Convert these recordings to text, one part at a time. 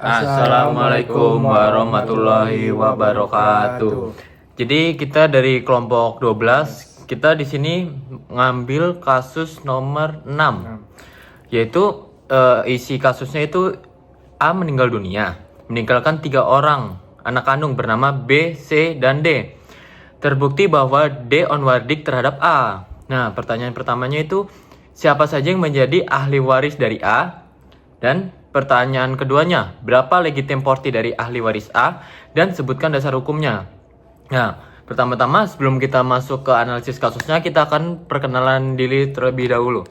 Assalamualaikum warahmatullahi wabarakatuh. Jadi kita dari kelompok 12, kita di sini ngambil kasus nomor 6. Yaitu isi kasusnya itu A meninggal dunia, meninggalkan 3 orang anak kandung bernama B, C, dan D. Terbukti bahwa D on wardik terhadap A. Nah, pertanyaan pertamanya itu siapa saja yang menjadi ahli waris dari A? Dan pertanyaan keduanya, berapa legitimporti dari ahli waris A dan sebutkan dasar hukumnya. Nah, pertama-tama sebelum kita masuk ke analisis kasusnya, kita akan perkenalan diri terlebih dahulu.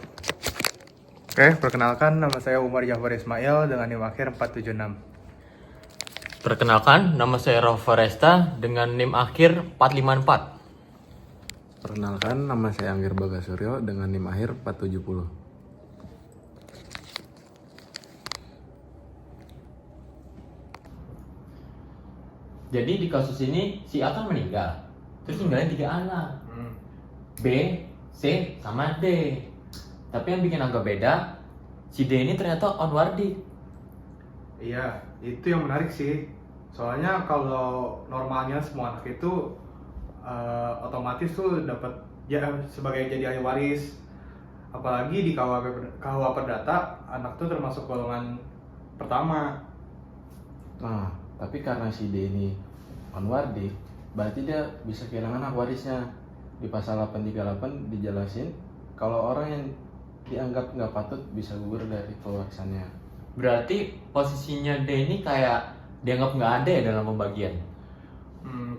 Oke, perkenalkan nama saya Umar Jafar Ismail dengan NIM akhir 476. Perkenalkan, nama saya Rafa Resta dengan NIM akhir 454. Perkenalkan, nama saya Anggir Bagasuryo dengan NIM akhir 470. Jadi di kasus ini si A kan meninggal, terus ninggalin 3 anak, B, C, sama D. Tapi yang bikin agak beda, si D ini ternyata onwardik. Iya, itu yang menarik sih. Soalnya kalau normalnya semua anak itu otomatis tuh dapat ya sebagai jadi ahli waris. Apalagi di KUH Perdata, anak tuh termasuk golongan pertama. Nah, tapi karena si D ini onwardik, berarti dia bisa kehilangan hak warisnya. Di pasal 838 dijelasin kalau orang yang dianggap nggak patut bisa gugur dari pewarisannya. Berarti posisinya D ini kayak dianggap nggak ada ya dalam pembagian.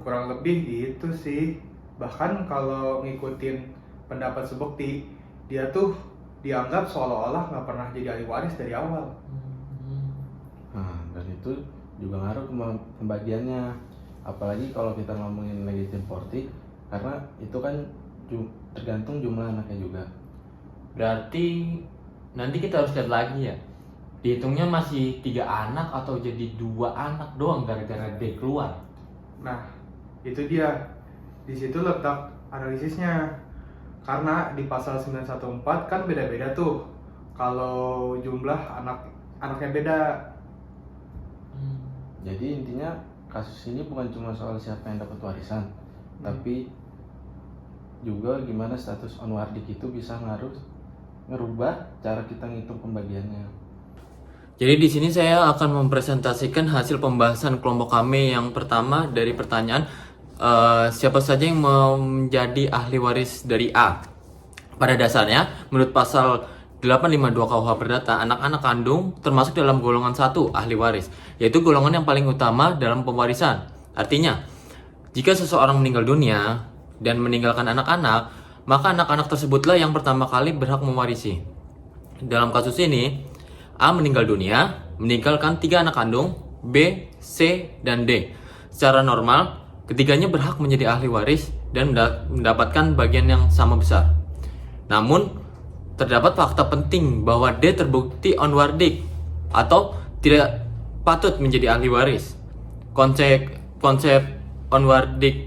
Kurang lebih gitu sih. Bahkan kalau ngikutin pendapat Subukti, dia tuh dianggap seolah-olah nggak pernah jadi ahli waris dari awal. Nah, dan itu juga ngaruh ke pembagiannya. Apalagi kalau kita ngomongin legitimporti, karena itu kan tergantung jumlah anaknya juga. Berarti nanti kita harus lihat lagi ya, dihitungnya masih 3 anak atau jadi 2 anak doang gara-gara D keluar. Nah, itu dia. Di situ letak analisisnya. Karena di pasal 914 kan beda-beda tuh. Kalau jumlah anaknya beda. Jadi intinya kasus ini bukan cuma soal siapa yang dapat warisan, tapi juga gimana status onwardik itu bisa ngerubah cara kita ngitung pembagiannya. Jadi di sini saya akan mempresentasikan hasil pembahasan kelompok kami yang pertama dari pertanyaan siapa saja yang menjadi ahli waris dari A. Pada dasarnya, menurut pasal 852 KUH Perdata, anak-anak kandung termasuk dalam golongan 1 ahli waris, yaitu golongan yang paling utama dalam pewarisan. Artinya, jika seseorang meninggal dunia dan meninggalkan anak-anak, maka anak-anak tersebutlah yang pertama kali berhak mewarisi. Dalam kasus ini, A meninggal dunia, meninggalkan 3 anak kandung, B, C, dan D. Secara normal, ketiganya berhak menjadi ahli waris dan mendapatkan bagian yang sama besar. Namun, terdapat fakta penting bahwa D terbukti onwardik atau tidak patut menjadi ahli waris. Konsep onwardik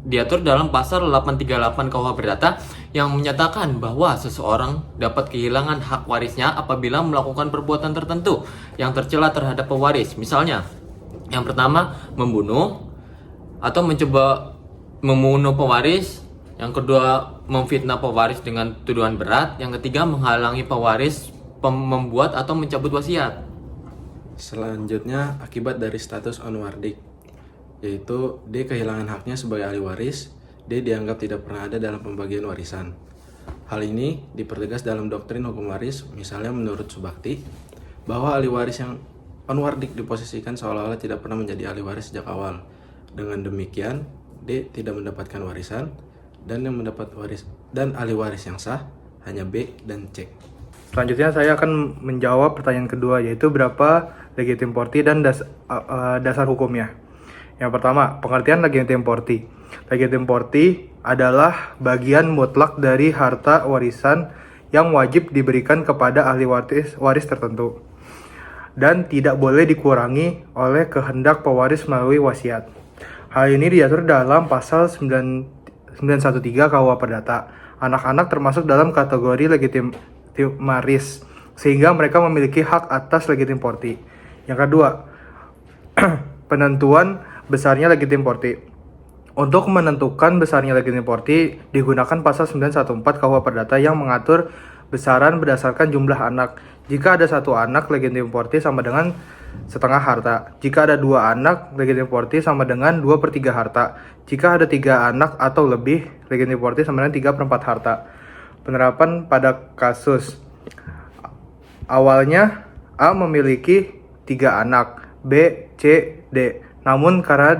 diatur dalam pasal 838 KUH Perdata yang menyatakan bahwa seseorang dapat kehilangan hak warisnya apabila melakukan perbuatan tertentu yang tercela terhadap pewaris. Misalnya, yang pertama membunuh atau mencoba membunuh pewaris, yang kedua memfitnah pewaris dengan tuduhan berat, yang ketiga menghalangi pewaris membuat atau mencabut wasiat. Selanjutnya, akibat dari status onwardik, yaitu D kehilangan haknya sebagai ahli waris, D dianggap tidak pernah ada dalam pembagian warisan. Hal ini dipertegas dalam doktrin hukum waris, misalnya menurut Subakti, bahwa ahli waris yang onwardik diposisikan seolah-olah tidak pernah menjadi ahli waris sejak awal. Dengan demikian, D tidak mendapatkan warisan, dan yang mendapat waris dan ahli waris yang sah hanya B dan C. Selanjutnya saya akan menjawab pertanyaan kedua, yaitu berapa legitimporti dan dasar hukumnya. Yang pertama, pengertian legitimporti. Legitimporti adalah bagian mutlak dari harta warisan yang wajib diberikan kepada ahli waris tertentu dan tidak boleh dikurangi oleh kehendak pewaris melalui wasiat. Hal ini diatur dalam pasal 913 KUH Perdata. Anak-anak termasuk dalam kategori legitimaris, sehingga mereka memiliki hak atas legitimporti. Yang kedua, Penentuan besarnya legitim porti. Untuk menentukan besarnya legitim porti digunakan pasal 914 KUH Perdata yang mengatur besaran berdasarkan jumlah anak. Jika ada satu anak, legitim porti sama dengan setengah harta. Jika ada dua anak, legitim porti sama dengan 2/3 harta. Jika ada 3 anak atau lebih, legitim porti sama dengan 3/4 harta. Penerapan pada kasus awalnya A memiliki 3 anak, B, C, D. Namun karena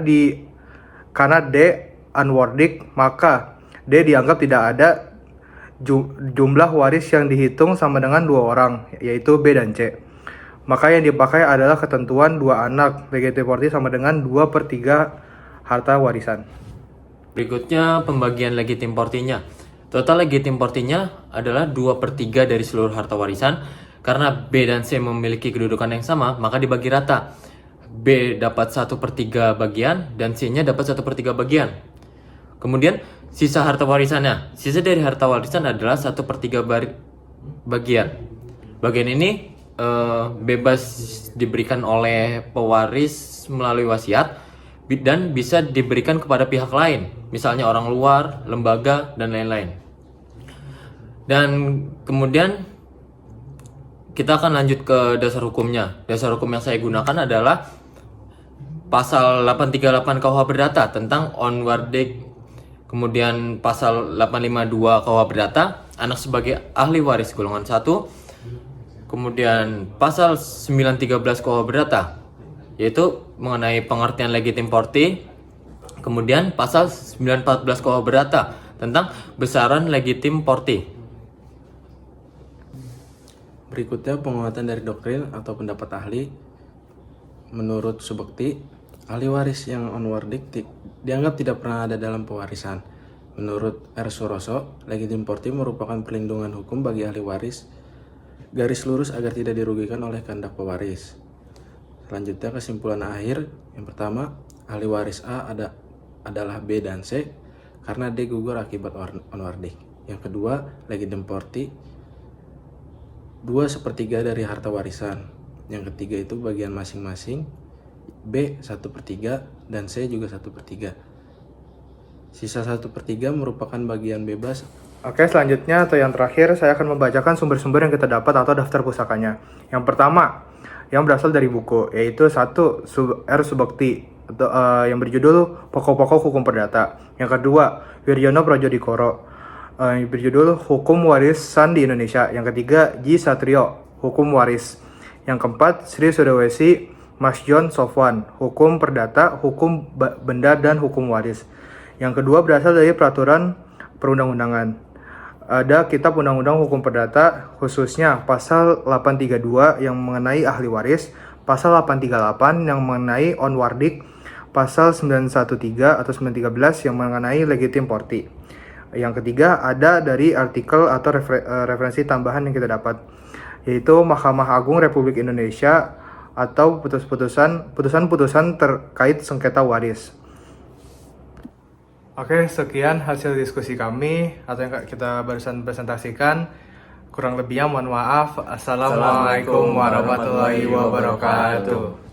D unworthy, maka D dianggap tidak ada. Jumlah waris yang dihitung sama dengan 2 orang, yaitu B dan C. Maka yang dipakai adalah ketentuan 2 anak, legitim porti sama dengan 2/3 harta warisan. Berikutnya pembagian legitim portinya. Total legitim portinya adalah 2/3 dari seluruh harta warisan. Karena B dan C memiliki kedudukan yang sama, maka dibagi rata. B dapat 1/3 bagian dan C-nya dapat 1/3 bagian. Kemudian sisa harta warisannya. Sisa dari harta warisan adalah 1/3 bagian. Bagian ini bebas diberikan oleh pewaris melalui wasiat dan bisa diberikan kepada pihak lain, misalnya orang luar, lembaga, dan lain-lain. Dan kemudian kita akan lanjut ke dasar hukumnya. Dasar hukum yang saya gunakan adalah pasal 838 KUH Perdata tentang onwarding. Kemudian pasal 852 KUH Perdata, anak sebagai ahli waris golongan 1. Kemudian pasal 913 KUH Perdata, yaitu mengenai pengertian legitim porti. Kemudian pasal 914 KUH Perdata tentang besaran legitim porti. Berikutnya penguatan dari doktrin atau pendapat ahli. Menurut Subekti, ahli waris yang onworthy dianggap tidak pernah ada dalam pewarisan. Menurut R. Suroso, legitim porti merupakan perlindungan hukum bagi ahli waris, garis lurus agar tidak dirugikan oleh kehendak pewaris. Selanjutnya kesimpulan akhir. Yang pertama, ahli waris A adalah B dan C karena D gugur akibat onworthy. Yang kedua, legitim porti 2/3 dari harta warisan. Yang ketiga itu bagian masing-masing, B 1/3 dan C juga 1/3. Sisa 1/3 merupakan bagian bebas. Oke, selanjutnya atau yang terakhir saya akan membacakan sumber-sumber yang kita dapat atau daftar pusakanya. Yang pertama, yang berasal dari buku, yaitu 1. R. Subekti yang berjudul Pokok-pokok Hukum Perdata. Yang kedua, Wiryono Projodikoro yang berjudul Hukum Warisan di Indonesia. Yang ketiga, Ji Satrio, Hukum Waris. Yang keempat, Sri Sudawesi Mas John Sofwan, Hukum Perdata, Hukum Benda dan Hukum Waris. Yang kedua berasal dari peraturan perundang-undangan. Ada Kitab Undang-Undang Hukum Perdata, khususnya pasal 832 yang mengenai ahli waris, pasal 838 yang mengenai onworthy, pasal 913 atau 913 yang mengenai legitim porti. Yang ketiga ada dari artikel atau referensi tambahan yang kita dapat, yaitu Mahkamah Agung Republik Indonesia atau putusan-putusan terkait sengketa waris. Oke, sekian hasil diskusi kami atau yang kita barusan presentasikan. Kurang lebihnya mohon maaf. Assalamualaikum warahmatullahi wabarakatuh.